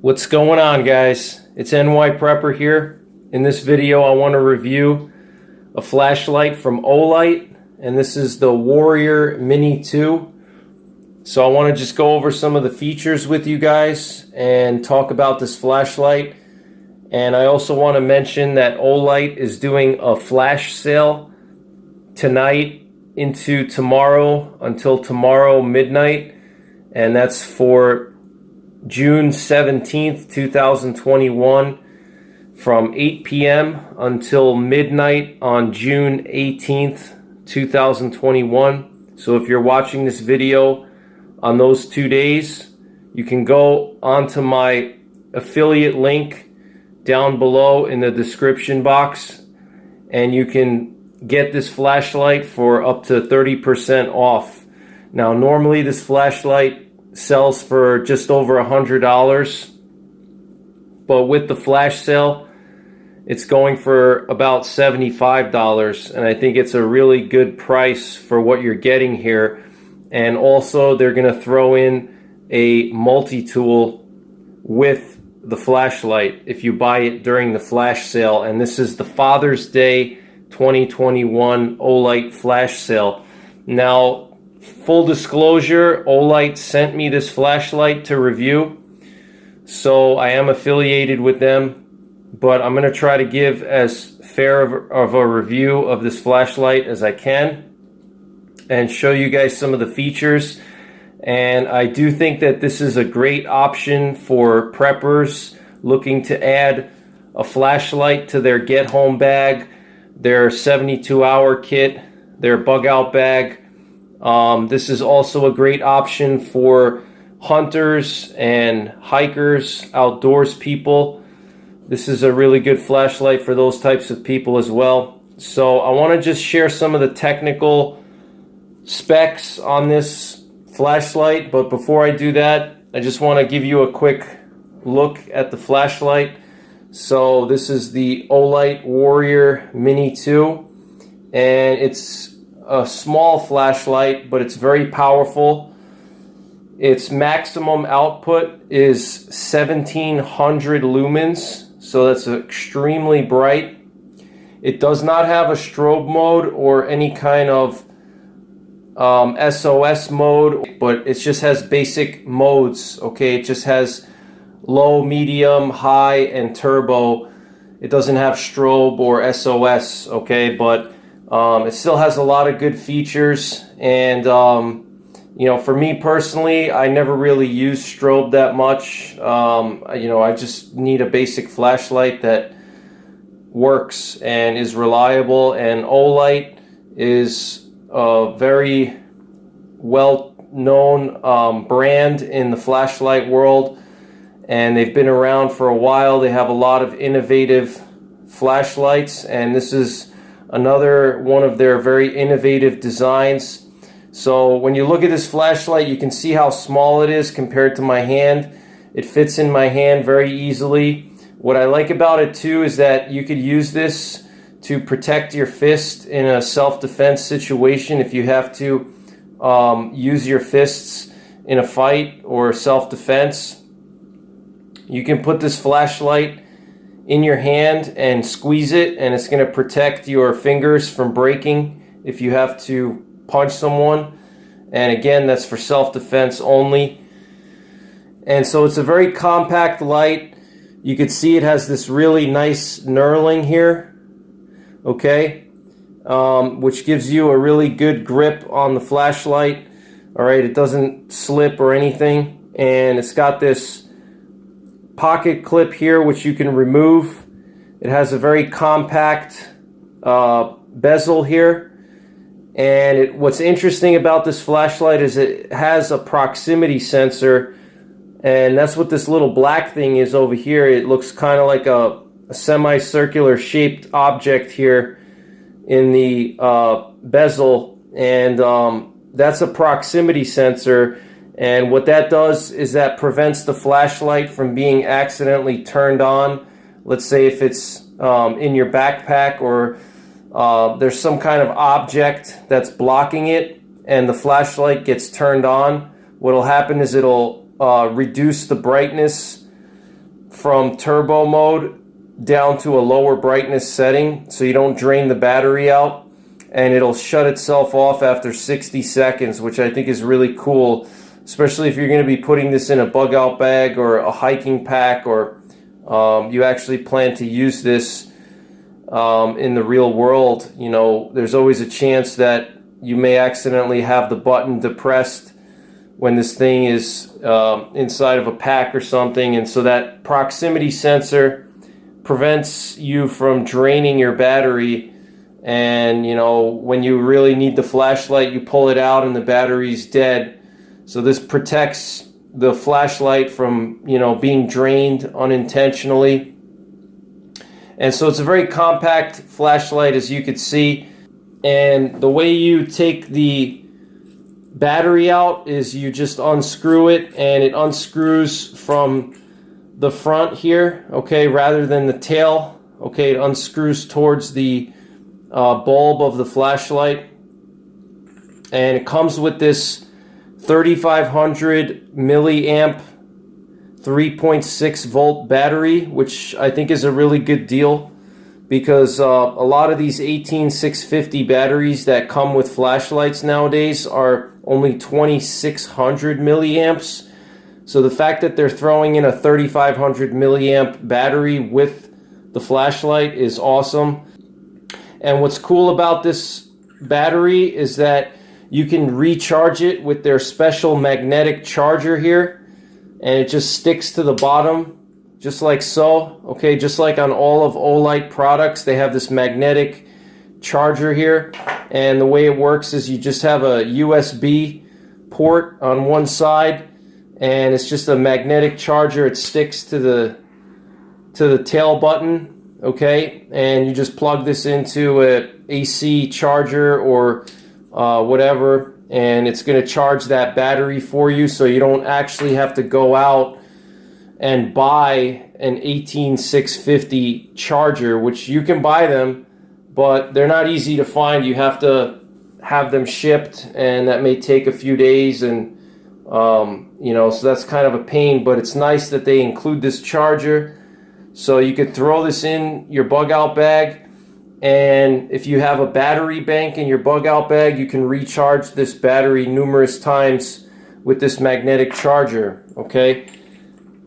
What's going on, guys? It's NYPrepper here. In this video I want to review a flashlight from Olight, and this is the Warrior Mini 2. So I want to just go over some of the features with you guys and talk about this flashlight. And I also want to mention that Olight is doing a flash sale tonight into tomorrow until tomorrow midnight, and that's for June 17th, 2021 from 8 p.m. until midnight on June 18th, 2021. So if you're watching this video on those 2 days, you can go onto my affiliate link down below in the description box and you can get this flashlight for up to 30% off. Now normally this flashlight sells for just over $100, but with the flash sale it's going for about $75, and I think it's a really good price for what you're getting here. And also they're going to throw in a multi-tool with the flashlight if you buy it during the flash sale, and this is the Father's Day 2021 Olight flash sale. Now, full disclosure, Olight sent me this flashlight to review, so I am affiliated with them, but I'm going to try to give as fair of a review of this flashlight as I can and show you guys some of the features. And I do think that this is a great option for preppers looking to add a flashlight to their get home bag, their 72-hour kit, their bug out bag. This is also a great option for hunters and hikers, outdoors people. This is a really good flashlight for those types of people as well. So I want to just share some of the technical specs on this flashlight, but before I do that, I just want to give you a quick look at the flashlight. So this is the Olight Warrior Mini 2, and it's a small flashlight, but it's very powerful. Its maximum output is 1700 lumens, so that's extremely bright. It does not have a strobe mode or any kind of SOS mode, but it just has basic modes. Okay, it just has low, medium, high, and turbo. It doesn't have strobe or SOS. Okay, but it still has a lot of good features, and you know, for me personally, I never really use strobe that much. You know, I just need a basic flashlight that works and is reliable, and Olight is a very well-known brand in the flashlight world, and they've been around for a while. They have a lot of innovative flashlights, and this is another one of their very innovative designs. So when you look at this flashlight, you can see how small it is compared to my hand. It fits in my hand very easily. What I like about it too is that you could use this to protect your fist in a self-defense situation. If you have to use your fists in a fight or self-defense, you can put this flashlight in your hand and squeeze it, and it's going to protect your fingers from breaking if you have to punch someone. And again, that's for self-defense only. And so it's a very compact light. You can see it has this really nice knurling here, okay, which gives you a really good grip on the flashlight. All right, it doesn't slip or anything, and it's got this pocket clip here which you can remove. It has a very compact bezel here, and what's interesting about this flashlight is it has a proximity sensor, and that's what this little black thing is over here. It looks kind of like a semicircular shaped object here in the bezel, and that's a proximity sensor. And what that does is that prevents the flashlight from being accidentally turned on. Let's say if it's in your backpack, or there's some kind of object that's blocking it and the flashlight gets turned on, what'll happen is it'll reduce the brightness from turbo mode down to a lower brightness setting so you don't drain the battery out, and it'll shut itself off after 60 seconds, which I think is really cool, especially if you're going to be putting this in a bug out bag or a hiking pack, or you actually plan to use this in the real world. You know, there's always a chance that you may accidentally have the button depressed when this thing is inside of a pack or something, and so that proximity sensor prevents you from draining your battery. And you know, when you really need the flashlight, you pull it out and the battery's dead. So this protects the flashlight from, you know, being drained unintentionally. And so it's a very compact flashlight, as you could see. And the way you take the battery out is you just unscrew it, and it unscrews from the front here, okay, rather than the tail. Okay, it unscrews towards the bulb of the flashlight, and it comes with this 3500 milliamp 3.6 volt battery, which I think is a really good deal, because a lot of these 18650 batteries that come with flashlights nowadays are only 2600 milliamps. So the fact that they're throwing in a 3500 milliamp battery with the flashlight is awesome. And what's cool about this battery is that you can recharge it with their special magnetic charger here, and it just sticks to the bottom just like so. Okay, just like on all of Olight products, they have this magnetic charger here, and the way it works is you just have a USB port on one side, and it's just a magnetic charger. It sticks to the tail button. Okay, and you just plug this into a AC charger or whatever, and it's going to charge that battery for you, so you don't actually have to go out and buy an 18650 charger, which you can buy them, but they're not easy to find. You have to have them shipped, and that may take a few days, and you know, so that's kind of a pain. But it's nice that they include this charger. So you could throw this in your bug out bag, and if you have a battery bank in your bug out bag, you can recharge this battery numerous times with this magnetic charger. Okay,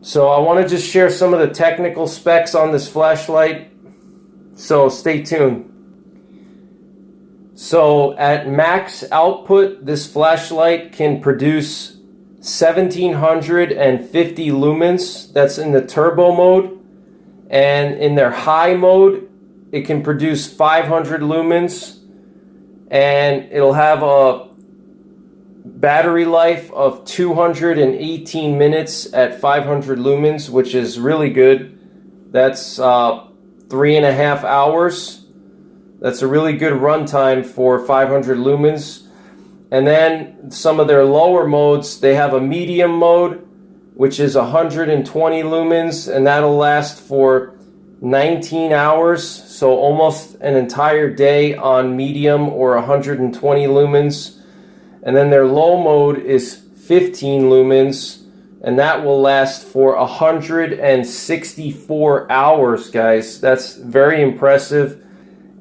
so I want to just share some of the technical specs on this flashlight, so stay tuned. So at max output, this flashlight can produce 1750 lumens. That's in the turbo mode. And in their high mode, it can produce 500 lumens, and it'll have a battery life of 218 minutes at 500 lumens, which is really good. That's 3.5 hours. That's a really good runtime for 500 lumens. And then some of their lower modes, they have a medium mode, which is 120 lumens, and that'll last for 19 hours, so almost an entire day on medium or 120 lumens. And then their low mode is 15 lumens, and that will last for 164 hours, guys. That's very impressive.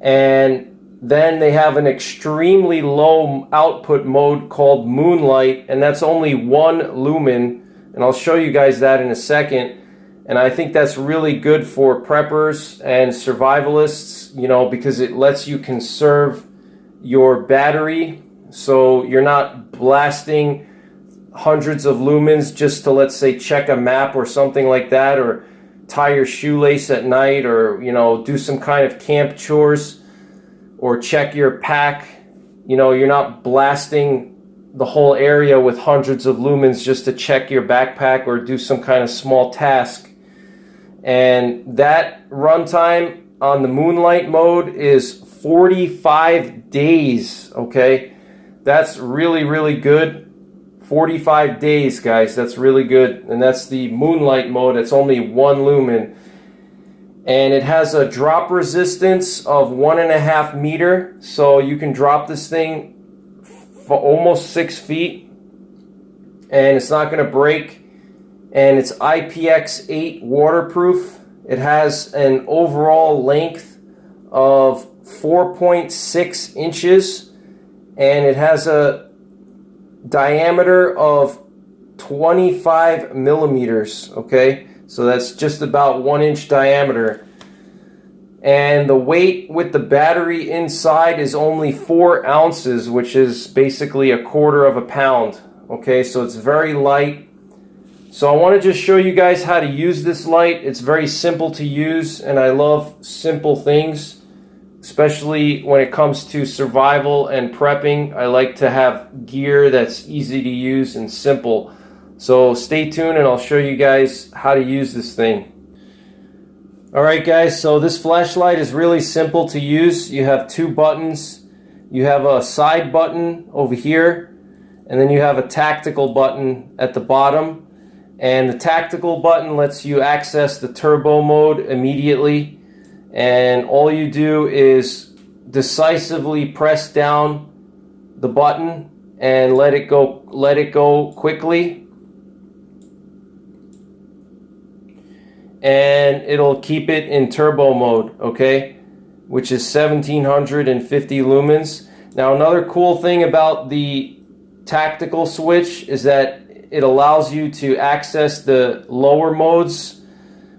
And then they have an extremely low output mode called Moonlight, and that's only 1 lumen. And I'll show you guys that in a second. And I think that's really good for preppers and survivalists, you know, because it lets you conserve your battery. So you're not blasting hundreds of lumens just to, let's say, check a map or something like that, or tie your shoelace at night, or, you know, do some kind of camp chores, or check your pack. You know, you're not blasting the whole area with hundreds of lumens just to check your backpack or do some kind of small task. And that runtime on the Moonlight mode is 45 days, okay? That's really, really good. 45 days, guys, that's really good. And that's the Moonlight mode. It's only 1 lumen. And it has a drop resistance of 1.5 meter, so you can drop this thing for almost 6 feet, and it's not going to break. and it's IPX8 waterproof. It has an overall length of 4.6 inches, and it has a diameter of 25 millimeters. Okay, so that's just about 1 inch diameter. And the weight with the battery inside is only 4 ounces, which is basically 1/4 of a pound. Okay, so it's very light. So I want to just show you guys how to use this light. It's very simple to use, and I love simple things, especially when it comes to survival and prepping. I like to have gear that's easy to use and simple. So stay tuned and I'll show you guys how to use this thing. Alright guys, so this flashlight is really simple to use. You have 2 buttons. You have a side button over here, and then you have a tactical button at the bottom. And the tactical button lets you access the turbo mode immediately. And all you do is decisively press down the button and let it go quickly. And it'll keep it in turbo mode, okay, which is 1750 lumens. Now another cool thing about the tactical switch is that it allows you to access the lower modes,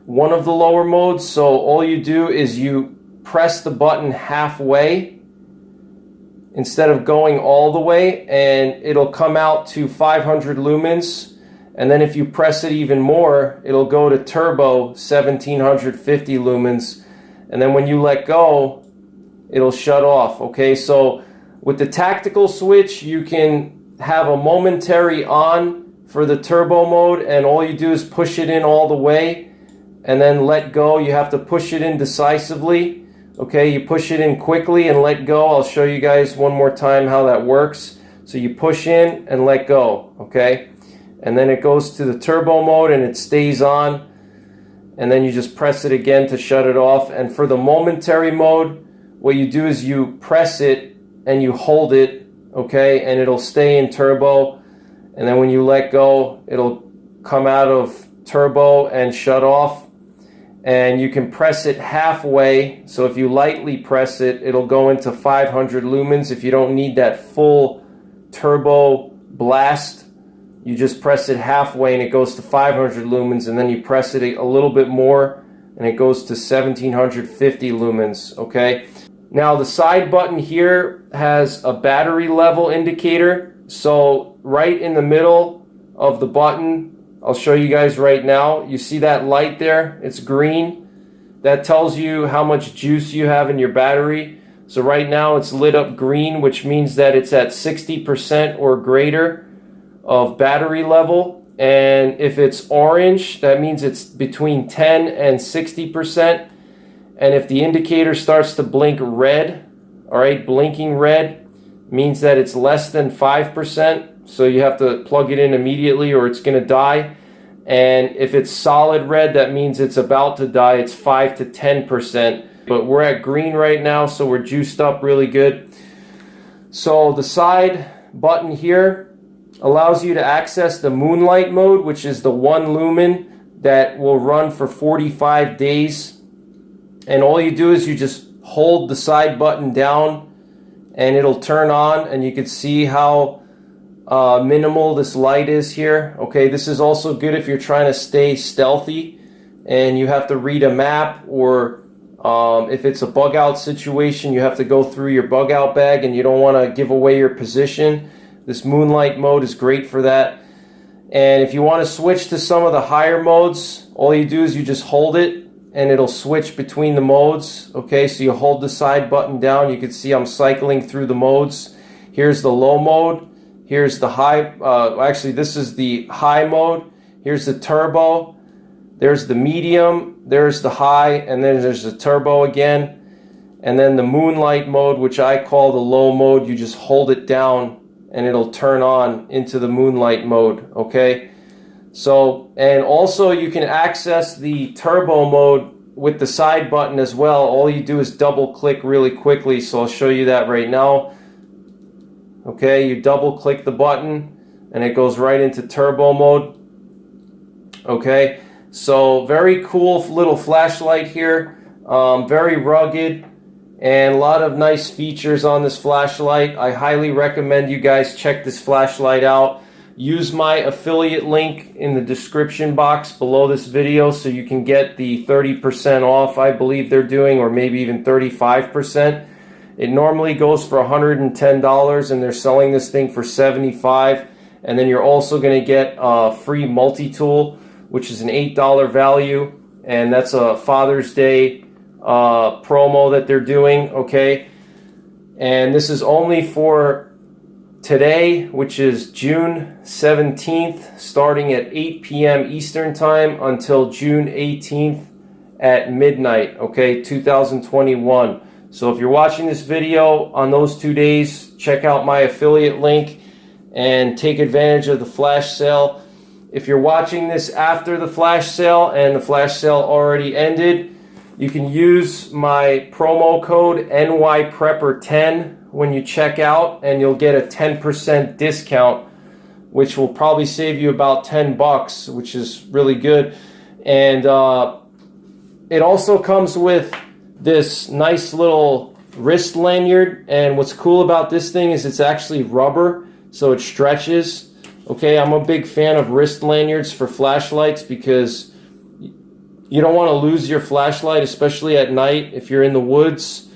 one of the lower modes. So all you do is you press the button halfway instead of going all the way, and it'll come out to 500 lumens. And then if you press it even more, it'll go to turbo 1750 lumens. And then when you let go, it'll shut off. Okay, so with the tactical switch, you can have a momentary on for the turbo mode, and all you do is push it in all the way and then let go. You have to push it in decisively. Okay, you push it in quickly and let go. I'll show you guys one more time how that works. So you push in and let go, okay? And then it goes to the turbo mode and it stays on, and then you just press it again to shut it off. And for the momentary mode, what you do is you press it and you hold it, okay, and it'll stay in turbo. And then when you let go, it'll come out of turbo and shut off. And you can press it halfway, so if you lightly press it, it'll go into 500 lumens. If you don't need that full turbo blast, you just press it halfway and it goes to 500 lumens, and then you press it a little bit more and it goes to 1750 lumens, okay? Now the side button here has a battery level indicator. So right in the middle of the button, I'll show you guys right now, you see that light there? It's green. That tells you how much juice you have in your battery. So right now it's lit up green, which means that it's at 60% or greater of battery level. And if it's orange, that means it's between 10 and 60%. And if the indicator starts to blink red, all right, blinking red means that it's less than 5%. So you have to plug it in immediately or it's going to die. And if it's solid red, that means it's about to die. It's 5 to 10%. But we're at green right now, so we're juiced up really good. So the side button here allows you to access the moonlight mode, which is the 1 lumen that will run for 45 days. And all you do is you just hold the side button down and it'll turn on, and you can see how minimal this light is here. Okay, this is also good if you're trying to stay stealthy and you have to read a map, or if it's a bug out situation, you have to go through your bug out bag and you don't want to give away your position. This moonlight mode is great for that. And if you want to switch to some of the higher modes, all you do is you just hold it and it'll switch between the modes. Okay, so you hold the side button down. You can see I'm cycling through the modes. Here's the low mode. Here's the high. Actually, this is the high mode. Here's the turbo. There's the medium. There's the high. And then there's the turbo again. And then the moonlight mode, which I call the low mode, you just hold it down and it'll turn on into the moonlight mode, okay? So, and also you can access the turbo mode with the side button as well. All you do is double click really quickly, so I'll show you that right now. Okay, you double click the button and it goes right into turbo mode. Okay, so very cool little flashlight here, very rugged, and a lot of nice features on this flashlight. I highly recommend you guys check this flashlight out. Use my affiliate link in the description box below this video so you can get the 30% off I believe they're doing, or maybe even 35%. It normally goes for $110 and they're selling this thing for $75. And then you're also going to get a free multi-tool, which is an $8 value, and that's a Father's Day promo that they're doing, okay? And this is only for today, which is June 17th, starting at 8 p.m. Eastern Time until June 18th at midnight, okay, 2021. So if you're watching this video on those 2 days, check out my affiliate link and take advantage of the flash sale. If you're watching this after the flash sale and the flash sale already ended, you can use my promo code NYPrepper10 when you check out, and you'll get a 10% discount, which will probably save you about $10, which is really good. And it also comes with this nice little wrist lanyard, and what's cool about this thing is it's actually rubber, so it stretches. Okay, I'm a big fan of wrist lanyards for flashlights because you don't want to lose your flashlight, especially at night if you're in the woods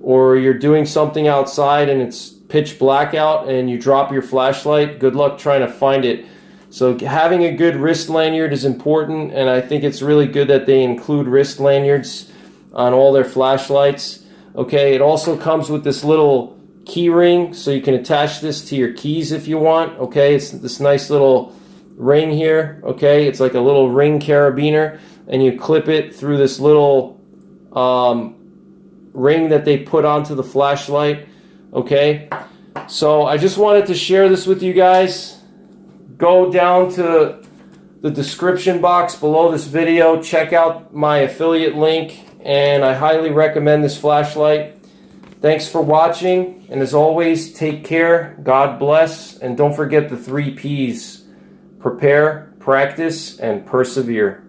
or you're doing something outside and it's pitch black out and you drop your flashlight. Good luck trying to find it. So having a good wrist lanyard is important, and I think it's really good that they include wrist lanyards on all their flashlights. Okay, it also comes with this little key ring, so you can attach this to your keys if you want. Okay, it's this nice little ring here. Okay, it's like a little ring carabiner, and you clip it through this little ring that they put onto the flashlight. Okay, so I just wanted to share this with you guys. Go down to the description box below this video, check out my affiliate link, and I highly recommend this flashlight. Thanks for watching, and as always, take care, God bless, and don't forget the 3 Ps: prepare, practice, and persevere.